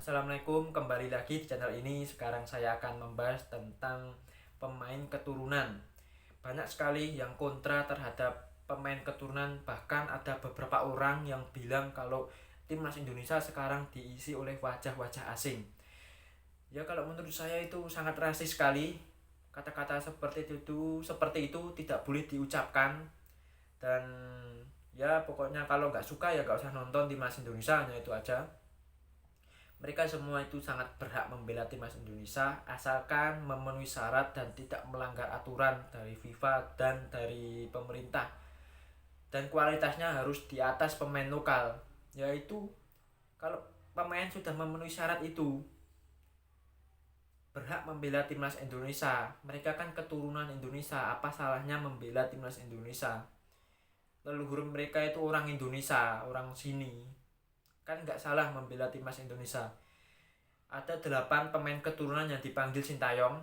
Assalamualaikum, kembali lagi di channel ini. Sekarang saya akan membahas tentang pemain keturunan. Banyak sekali yang kontra terhadap pemain keturunan, bahkan ada beberapa orang yang bilang kalau timnas Indonesia sekarang diisi oleh wajah-wajah asing. Ya kalau menurut saya itu sangat rasis sekali. Kata-kata seperti itu tidak boleh diucapkan, dan ya pokoknya kalau nggak suka ya nggak usah nonton timnas Indonesia, hanya itu aja. Mereka semua itu sangat berhak membela timnas Indonesia asalkan memenuhi syarat dan tidak melanggar aturan dari FIFA dan dari pemerintah. Dan kualitasnya harus di atas pemain lokal. Yaitu kalau pemain sudah memenuhi syarat itu berhak membela timnas Indonesia. Mereka kan keturunan Indonesia, apa salahnya membela timnas Indonesia? Leluhur mereka itu orang Indonesia, orang sini. Kan nggak salah membela timnas Indonesia. Ada 8 pemain keturunan yang dipanggil Sintayong.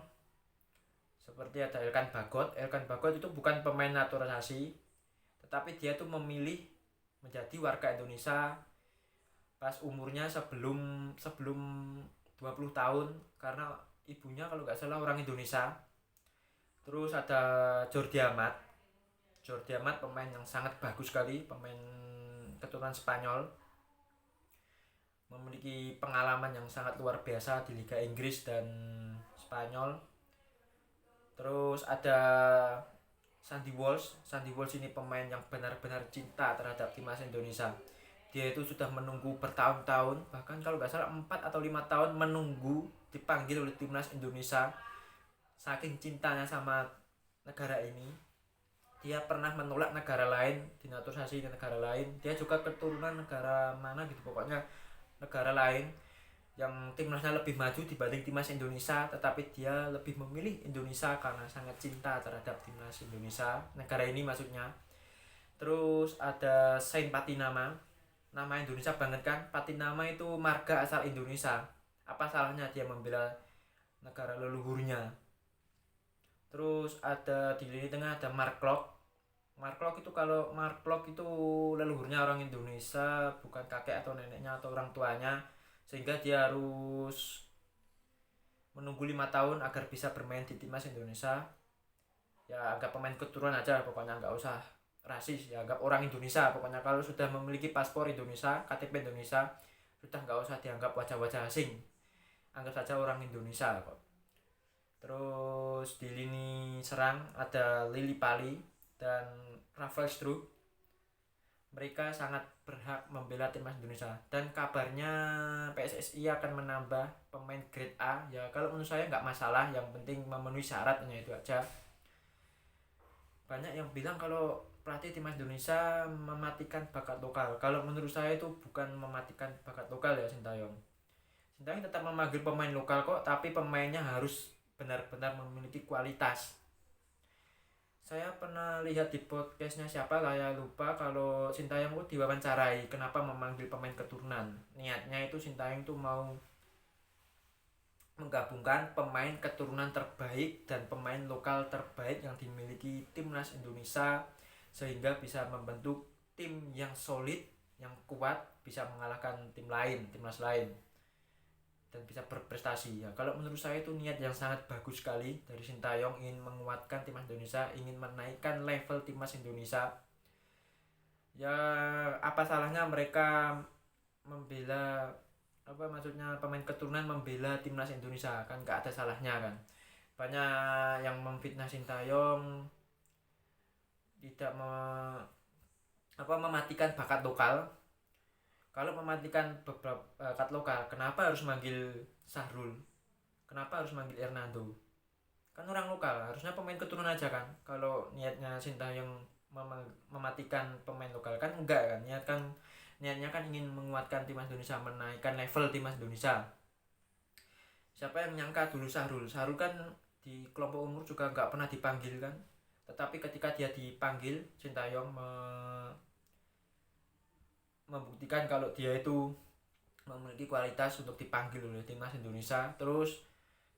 Seperti ada Elkan Bagot. Elkan Bagot itu bukan pemain naturalisasi, tetapi dia tuh memilih menjadi warga Indonesia pas umurnya sebelum sebelum 20 tahun karena ibunya kalau nggak salah orang Indonesia. Terus ada Jordi Amat. Jordi Amat pemain yang sangat bagus sekali, pemain keturunan Spanyol, memiliki pengalaman yang sangat luar biasa di Liga Inggris dan Spanyol. Terus ada Sandy Walsh. Sandy Walsh ini pemain yang benar-benar cinta terhadap timnas Indonesia. Dia itu sudah menunggu bertahun-tahun, bahkan kalau nggak salah 4 atau 5 tahun menunggu dipanggil oleh timnas Indonesia. Saking cintanya sama negara ini, dia pernah menolak negara lain, dinaturalisasi di negara lain. Dia juga keturunan negara mana gitu, pokoknya negara lain yang timnasnya lebih maju dibanding timnas Indonesia, tetapi dia lebih memilih Indonesia karena sangat cinta terhadap timnas Indonesia, negara ini maksudnya. Terus ada Saint Patinama, nama Indonesia banget kan. Patinama itu marga asal Indonesia, apa salahnya dia membela negara leluhurnya. Terus ada di lini tengah ada Mark Klok. Mark Klok itu, kalau Mark Klok itu leluhurnya orang Indonesia, bukan kakek atau neneknya atau orang tuanya, sehingga dia harus menunggu 5 tahun agar bisa bermain di timnas Indonesia. Ya anggap pemain keturunan aja, pokoknya nggak usah rasis, ya anggap orang Indonesia. Pokoknya kalau sudah memiliki paspor Indonesia, KTP Indonesia, sudah nggak usah dianggap wajah-wajah asing, anggap saja orang Indonesia kok. Terus di lini serang ada Lili Pali dan Rafael Struijk. Mereka sangat berhak membela timnas Indonesia, dan kabarnya PSSI akan menambah pemain grade A. Ya kalau menurut saya nggak masalah, yang penting memenuhi syaratnya, itu aja. Banyak yang bilang kalau pelatih timnas Indonesia mematikan bakat lokal. Kalau menurut saya itu bukan mematikan bakat lokal ya Sintayong. Sintayong tetap memanggil pemain lokal kok, tapi pemainnya harus benar-benar memiliki kualitas. Saya pernah lihat di podcastnya siapa lah ya, lupa, kalau Sintayong tuh diwawancarai kenapa memanggil pemain keturunan. Niatnya itu Sintayong tuh mau menggabungkan pemain keturunan terbaik dan pemain lokal terbaik yang dimiliki timnas Indonesia, sehingga bisa membentuk tim yang solid, yang kuat, bisa mengalahkan timnas lain, dan bisa berprestasi. Ya kalau menurut saya itu niat yang sangat bagus sekali dari Sintayong, ingin menguatkan timnas Indonesia, ingin menaikkan level timnas Indonesia. Ya apa salahnya mereka membela, apa maksudnya, pemain keturunan membela timnas Indonesia, kan nggak ada salahnya kan. Banyak yang memfitnah Sintayong tidak mematikan bakat lokal. Kalau mematikan beberapa bakat lokal, kenapa harus manggil Sahrul, kenapa harus manggil Hernando? Kan orang lokal, harusnya pemain keturunan aja kan. Kalau niatnya Sintayong mematikan pemain lokal, kan enggak kan. Niatnya kan ingin menguatkan timnas Indonesia, menaikkan level timnas Indonesia. Siapa yang menyangka dulu Sahrul kan di kelompok umur juga nggak pernah dipanggil kan, tetapi ketika dia dipanggil, Sintayong membuktikan kalau dia itu memiliki kualitas untuk dipanggil oleh timnas Indonesia. Terus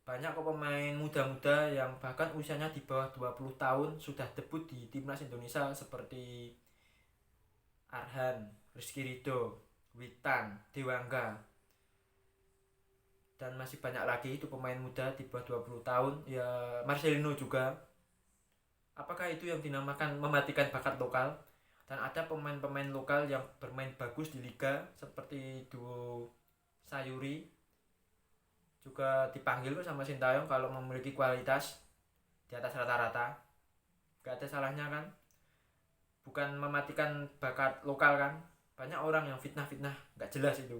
banyak kok pemain muda-muda yang bahkan usianya di bawah 20 tahun sudah debut di timnas Indonesia, seperti Arhan, Rizky Ridho, Witan, Dewangga. dan masih banyak lagi itu pemain muda di bawah 20 tahun ya. Marcelino juga, apakah itu yang dinamakan mematikan bakat lokal? Dan ada pemain-pemain lokal yang bermain bagus di liga seperti duo Sayuri juga dipanggil sama Sintayong kalau memiliki kualitas di atas rata-rata. Gak ada salahnya kan, bukan mematikan bakat lokal kan. Banyak orang yang fitnah-fitnah gak jelas itu.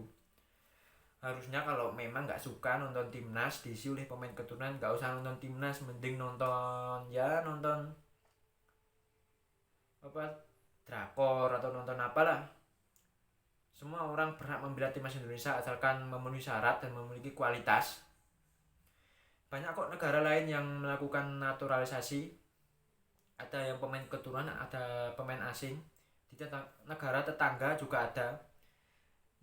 Harusnya kalau memang gak suka nonton timnas diisi oleh pemain keturunan, gak usah nonton timnas, mending nonton apa, drakor atau nonton apalah. Semua orang berhak membela timnas Indonesia asalkan memenuhi syarat dan memiliki kualitas. Banyak kok negara lain yang melakukan naturalisasi, ada yang pemain keturunan, ada pemain asing. Di negara tetangga juga ada.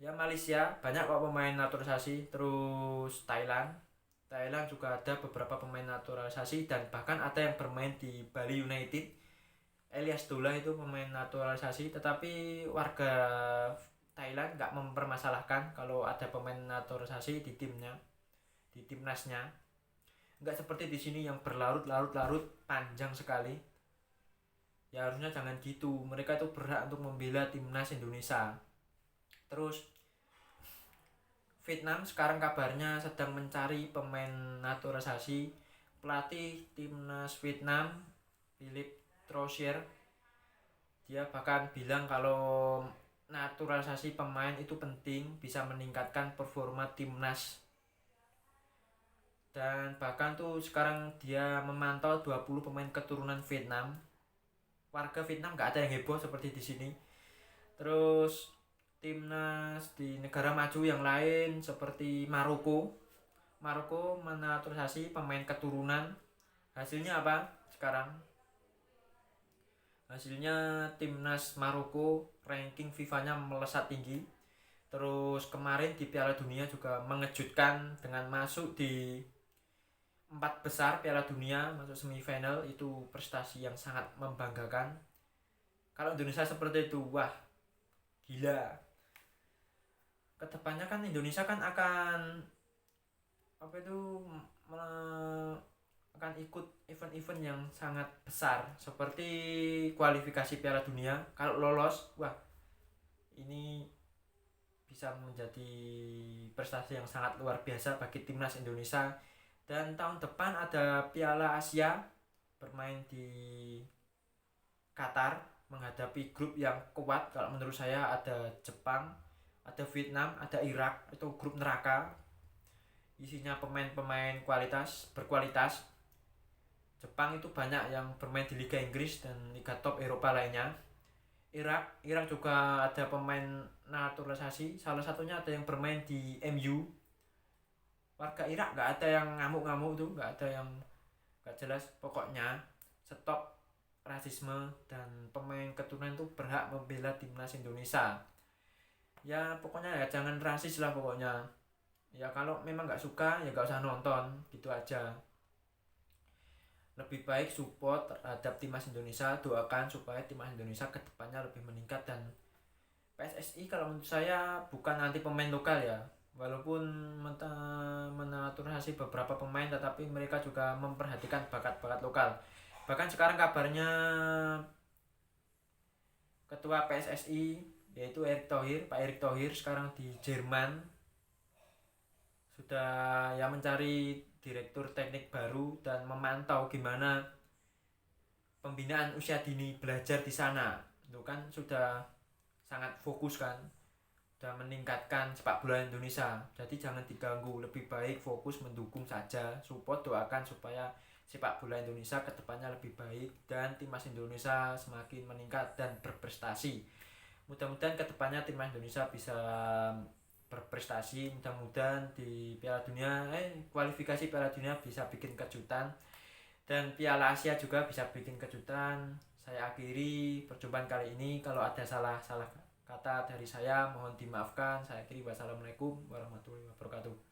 Ya Malaysia banyak kok pemain naturalisasi, terus Thailand juga ada beberapa pemain naturalisasi, dan bahkan ada yang bermain di Bali United. Elias Dola itu pemain naturalisasi, tetapi warga Thailand nggak mempermasalahkan kalau ada pemain naturalisasi di timnya, di timnasnya. Nggak seperti di sini yang berlarut-larut panjang sekali. Ya harusnya jangan gitu, mereka itu berhak untuk membela timnas Indonesia. Terus Vietnam sekarang kabarnya sedang mencari pemain naturalisasi. Pelatih timnas Vietnam, Philip Trosier, dia bahkan bilang kalau naturalisasi pemain itu penting, bisa meningkatkan performa timnas. Dan bahkan tuh sekarang dia memantau 20 pemain keturunan Vietnam. Warga Vietnam gak ada yang heboh seperti di sini. Terus timnas di negara maju yang lain seperti Maroko menaturalisasi pemain keturunan. Hasilnya apa sekarang? Hasilnya timnas Maroko ranking FIFA-nya melesat tinggi. Terus kemarin di Piala Dunia juga mengejutkan dengan masuk di 4 besar Piala Dunia, masuk semifinal. Itu prestasi yang sangat membanggakan. Kalau Indonesia seperti itu, wah gila. Kedepannya kan Indonesia kan akan akan ikut event-event yang sangat besar seperti kualifikasi Piala Dunia. Kalau lolos, wah ini bisa menjadi prestasi yang sangat luar biasa bagi timnas Indonesia. Dan tahun depan ada Piala Asia, bermain di Qatar, menghadapi grup yang kuat. Kalau menurut saya ada Jepang, ada Vietnam, ada Irak. Itu grup neraka, isinya pemain-pemain berkualitas. Jepang itu banyak yang bermain di Liga Inggris dan Liga top Eropa lainnya. Irak juga ada pemain naturalisasi, salah satunya ada yang bermain di MU. Warga Irak gak ada yang ngamuk-ngamuk tuh, gak ada yang gak jelas. Pokoknya stop rasisme, dan pemain keturunan itu berhak membela timnas Indonesia. Ya pokoknya ya jangan rasis lah pokoknya. Ya kalau memang gak suka ya gak usah nonton, gitu aja. Lebih baik support terhadap timnas Indonesia, doakan supaya timnas Indonesia kedepannya lebih meningkat. Dan PSSI kalau menurut saya bukan anti pemain lokal ya, walaupun menaturalisasi beberapa pemain, tetapi mereka juga memperhatikan bakat-bakat lokal. Bahkan sekarang kabarnya ketua PSSI yaitu Pak Erick Thohir sekarang di Jerman sudah ya mencari direktur teknik baru dan memantau gimana pembinaan usia dini belajar di sana. Itu kan sudah sangat fokus kan, sudah meningkatkan sepak bola Indonesia. Jadi jangan diganggu, lebih baik fokus mendukung saja, support, doakan supaya sepak bola Indonesia kedepannya lebih baik dan timnas Indonesia semakin meningkat dan berprestasi. Mudah-mudahan kedepannya timnas Indonesia bisa berprestasi, mudah-mudahan di Piala Dunia kualifikasi Piala Dunia bisa bikin kejutan, dan Piala Asia juga bisa bikin kejutan. Saya akhiri perjumpaan kali ini. Kalau ada salah kata dari saya mohon dimaafkan. Saya akhiri, wassalamualaikum warahmatullahi wabarakatuh.